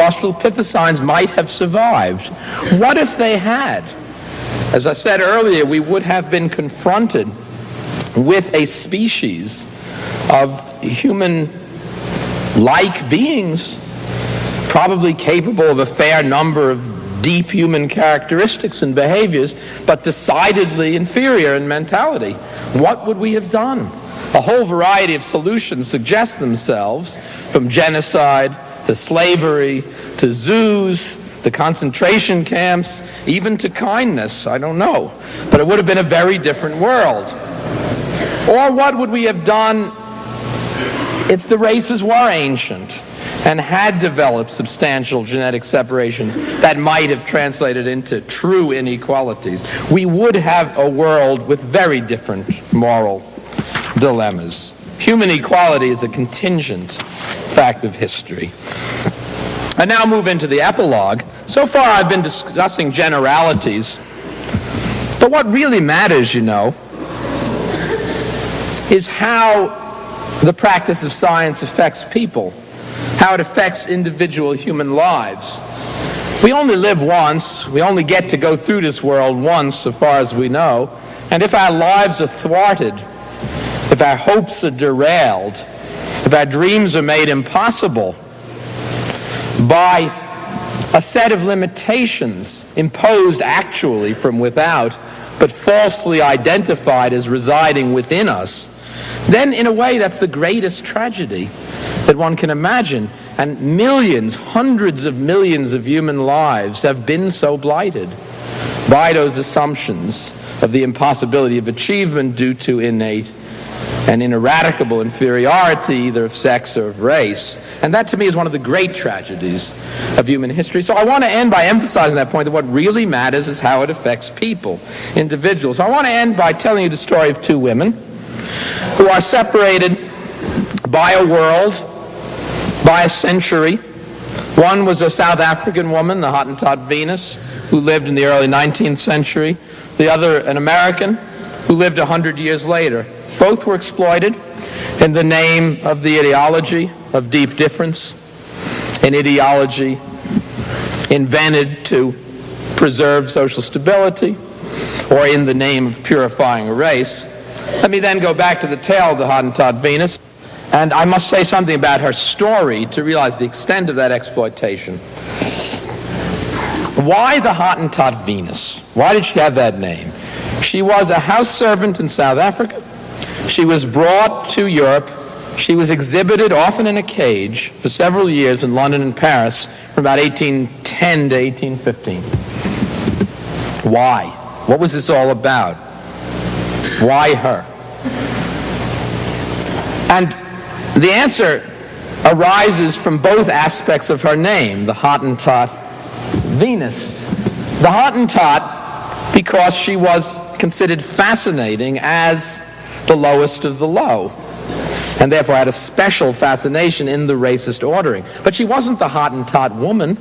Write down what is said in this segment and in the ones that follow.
Australopithecines might have survived. What if they had? As I said earlier, we would have been confronted with a species of human-like beings, probably capable of a fair number of deep human characteristics and behaviors, but decidedly inferior in mentality. What would we have done? A whole variety of solutions suggest themselves, from genocide to slavery to zoos, the concentration camps, even to kindness. I don't know. But it would have been a very different world. Or what would we have done if the races were ancient and had developed substantial genetic separations that might have translated into true inequalities? We would have a world with very different moral dilemmas. Human equality is a contingent fact of history. I now move into the epilogue. So far I've been discussing generalities, but what really matters, is how the practice of science affects people, how it affects individual human lives. We only live once. We only get to go through this world once, so far as we know. And if our lives are thwarted, if our hopes are derailed, if our dreams are made impossible by a set of limitations imposed actually from without, but falsely identified as residing within us, then in a way that's the greatest tragedy that one can imagine. And millions, hundreds of millions of human lives have been so blighted by those assumptions of the impossibility of achievement due to innate and ineradicable inferiority, either of sex or of race. And that, to me, is one of the great tragedies of human history. So I want to end by emphasizing that point, that what really matters is how it affects people, individuals. So I want to end by telling you the story of two women who are separated by a world, by a century. One was a South African woman, the Hottentot Venus, who lived in the early 19th century. The other, an American, who lived 100 years later. Both were exploited in the name of the ideology of deep difference, an ideology invented to preserve social stability, or in the name of purifying a race. Let me then go back to the tale of the Hottentot Venus, and I must say something about her story to realize the extent of that exploitation. Why the Hottentot Venus? Why did she have that name? She was a house servant in South Africa. She was brought to Europe. She was exhibited, often in a cage, for several years in London and Paris from about 1810 to 1815. Why? What was this all about? Why her? And the answer arises from both aspects of her name, the Hottentot Venus. The Hottentot because she was considered fascinating as the lowest of the low, and therefore had a special fascination in the racist ordering. But she wasn't the Hottentot woman.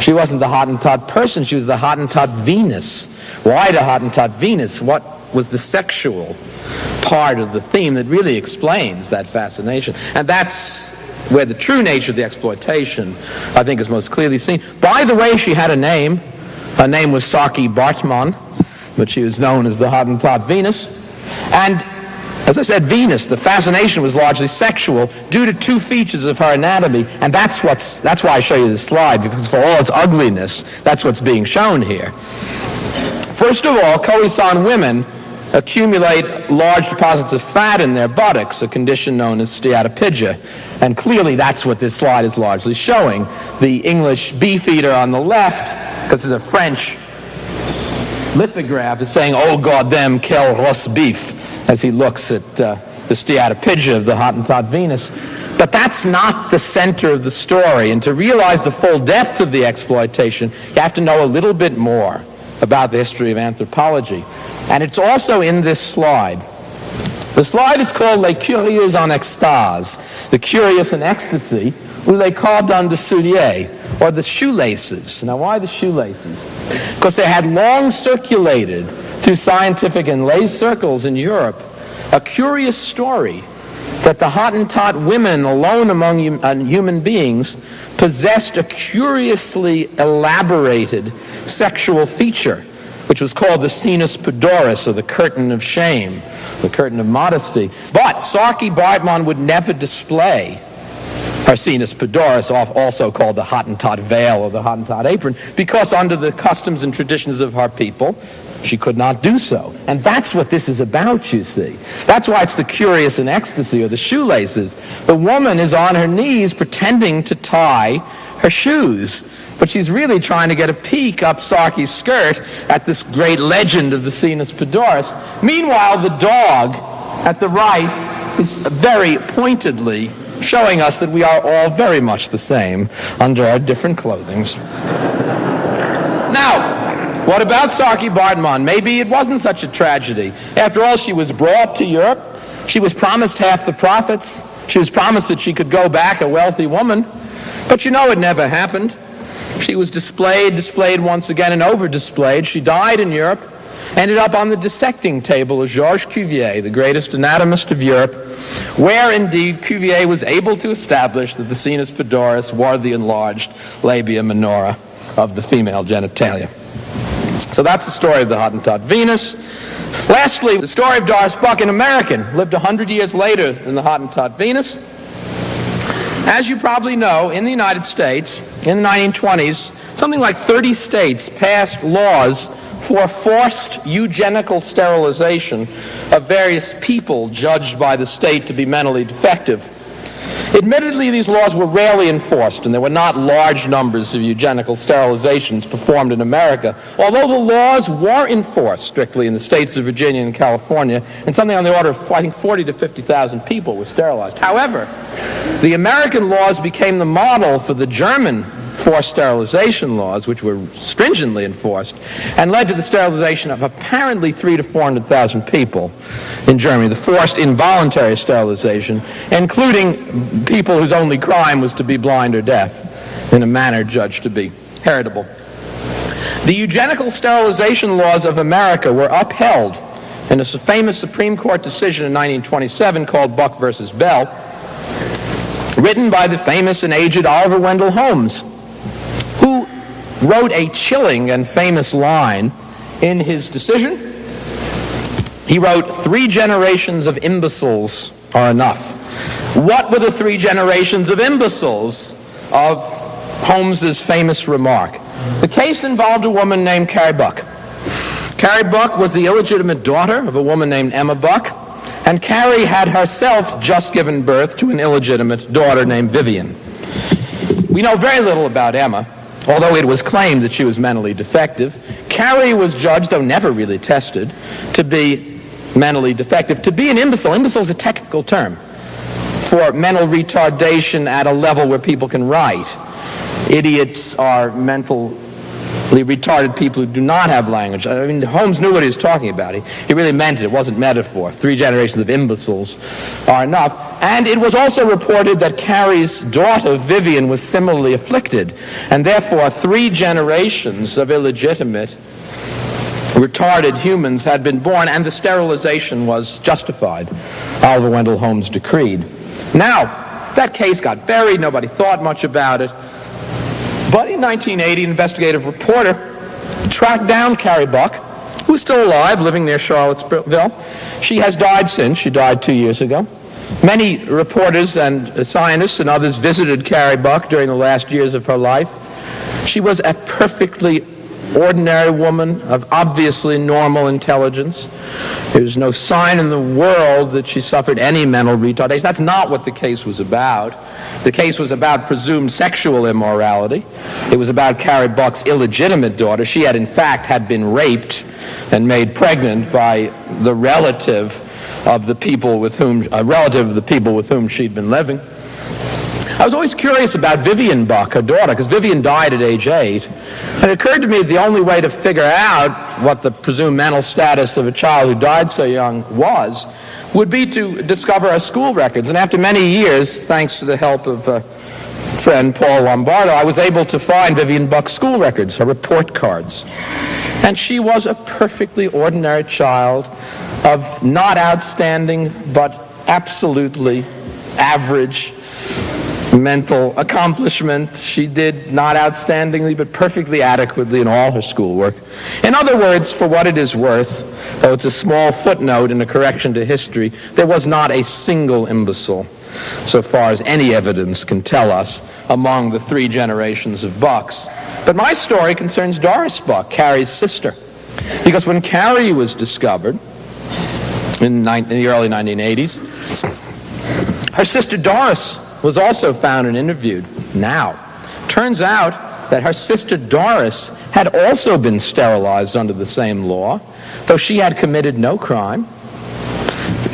She wasn't the Hottentot person. She was the Hottentot Venus. Why the Hottentot Venus? What was the sexual part of the theme that really explains that fascination? And that's where the true nature of the exploitation, I think, is most clearly seen. By the way, she had a name. Her name was Saki Bartman, but she was known as the Hottentot Venus. And as I said, Venus, the fascination was largely sexual due to two features of her anatomy, and that's why I show you this slide, because for all its ugliness, that's what's being shown here. First of all, Khoisan women accumulate large deposits of fat in their buttocks, a condition known as steatopygia, and clearly that's what this slide is largely showing. The English beefeater on the left, because it's a French lithograph, is saying, "Oh God, them quel roast beef," as he looks at the steatopygia of the Hottentot Venus. But that's not the center of the story, and to realize the full depth of the exploitation, you have to know a little bit more about the history of anthropology. And it's also in this slide. The slide is called Les Curieux en Extase, the curious in ecstasy, ou les cordons de souliers, or the shoelaces. Now, why the shoelaces? Because they had long circulated through scientific and lay circles in Europe a curious story that the Hottentot women alone among human beings possessed a curiously elaborated sexual feature, which was called the sinus pudoris, or the curtain of shame, the curtain of modesty. But Saartjie Baartman would never display her sinus pudoris, also called the Hottentot veil or the Hottentot apron, because under the customs and traditions of her people, she could not do so. And that's what this is about, you see. That's why it's the curious in ecstasy, or the shoelaces. The woman is on her knees pretending to tie her shoes, but she's really trying to get a peek up Saartjie's skirt at this great legend of the sinus pudoris. Meanwhile, the dog at the right is very pointedly showing us that we are all very much the same under our different clothings. Now, what about Saartjie Baartman? Maybe it wasn't such a tragedy. After all, she was brought to Europe. She was promised half the profits. She was promised that she could go back a wealthy woman. But you know it never happened. She was displayed once again, and over-displayed. She died in Europe, ended up on the dissecting table of Georges Cuvier, the greatest anatomist of Europe, where indeed Cuvier was able to establish that the sinus pudoris were the enlarged labia minora of the female genitalia. So that's the story of the Hottentot Venus. Lastly, the story of Doris Buck, an American, lived 100 years later than the Hottentot Venus. As you probably know, in the United States, in the 1920s, something like 30 states passed laws for forced eugenical sterilization of various people judged by the state to be mentally defective. Admittedly, these laws were rarely enforced, and there were not large numbers of eugenical sterilizations performed in America, although the laws were enforced strictly in the states of Virginia and California, and something on the order of, I think, 40 to 50,000 people were sterilized. However, the American laws became the model for the German forced sterilization laws, which were stringently enforced, and led to the sterilization of apparently 300,000 to 400,000 people in Germany, the forced involuntary sterilization, including people whose only crime was to be blind or deaf, in a manner judged to be heritable. The eugenical sterilization laws of America were upheld in a famous Supreme Court decision in 1927 called Buck versus Bell, written by the famous and aged Oliver Wendell Holmes, who wrote a chilling and famous line in his decision. He wrote, "3 generations of imbeciles are enough." What were the 3 generations of imbeciles of Holmes's famous remark? The case involved a woman named Carrie Buck. Carrie Buck was the illegitimate daughter of a woman named Emma Buck, and Carrie had herself just given birth to an illegitimate daughter named Vivian. We know very little about Emma, although it was claimed that she was mentally defective. Carrie was judged, though never really tested, to be mentally defective. To be an imbecile is a technical term for mental retardation at a level where people can write. Idiots are mentally retarded people who do not have language. I mean, Holmes knew what he was talking about. He really meant it. It wasn't metaphor. 3 generations of imbeciles are enough. And it was also reported that Carrie's daughter, Vivian, was similarly afflicted. And therefore, 3 generations of illegitimate, retarded humans had been born, and the sterilization was justified. Oliver Wendell Holmes decreed. Now, that case got buried. Nobody thought much about it. But in 1980, an investigative reporter tracked down Carrie Buck, who is still alive, living near Charlottesville. She has died since. She died 2 years ago. Many reporters and scientists and others visited Carrie Buck during the last years of her life. She was a perfectly ordinary woman of obviously normal intelligence. There's no sign in the world that she suffered any mental retardation. That's not what the case was about. The case was about presumed sexual immorality. It was about Carrie Buck's illegitimate daughter. She had, in fact, had been raped and made pregnant by the relative of the people with whom she'd been living. I was always curious about Vivian Buck, her daughter, because Vivian died at age 8. And it occurred to me that the only way to figure out what the presumed mental status of a child who died so young would be to discover her school records. And after many years, thanks to the help of friend Paul Lombardo, I was able to find Vivian Buck's school records, her report cards. And she was a perfectly ordinary child of not outstanding, but absolutely average mental accomplishment. She did not outstandingly, but perfectly adequately in all her schoolwork. In other words, for what it is worth, though it's a small footnote in a correction to history, there was not a single imbecile, so far as any evidence can tell us, among the 3 generations of Bucks. But my story concerns Doris Buck, Carrie's sister, because when Carrie was discovered in the early 1980s, her sister Doris was also found and interviewed. Now, turns out that her sister Doris had also been sterilized under the same law, though she had committed no crime.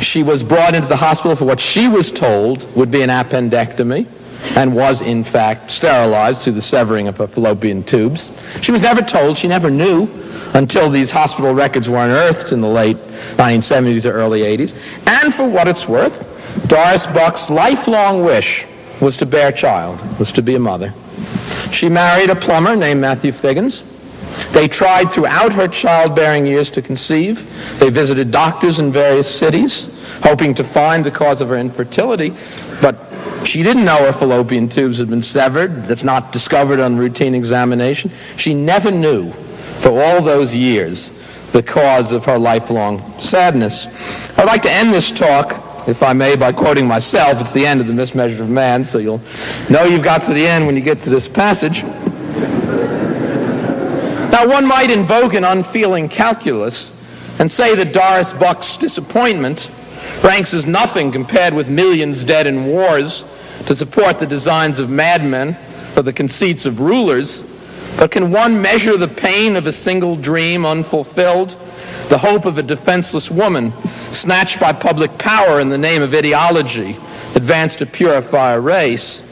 She was brought into the hospital for what she was told would be an appendectomy, and was in fact sterilized through the severing of her fallopian tubes. She was never told, she never knew, until these hospital records were unearthed in the late 1970s or early 80s. And for what it's worth, Doris Buck's lifelong wish was to bear a child, was to be a mother. She married a plumber named Matthew Figgins. They tried throughout her childbearing years to conceive. They visited doctors in various cities, hoping to find the cause of her infertility, but she didn't know her fallopian tubes had been severed. That's not discovered on routine examination. She never knew, for all those years, the cause of her lifelong sadness. I'd like to end this talk, if I may, by quoting myself. It's the end of The Mismeasure of Man, so you'll know you've got to the end when you get to this passage. Now, one might invoke an unfeeling calculus and say that Doris Buck's disappointment ranks as nothing compared with millions dead in wars to support the designs of madmen or the conceits of rulers. But can one measure the pain of a single dream unfulfilled, the hope of a defenseless woman snatched by public power in the name of ideology, advanced to purify a race?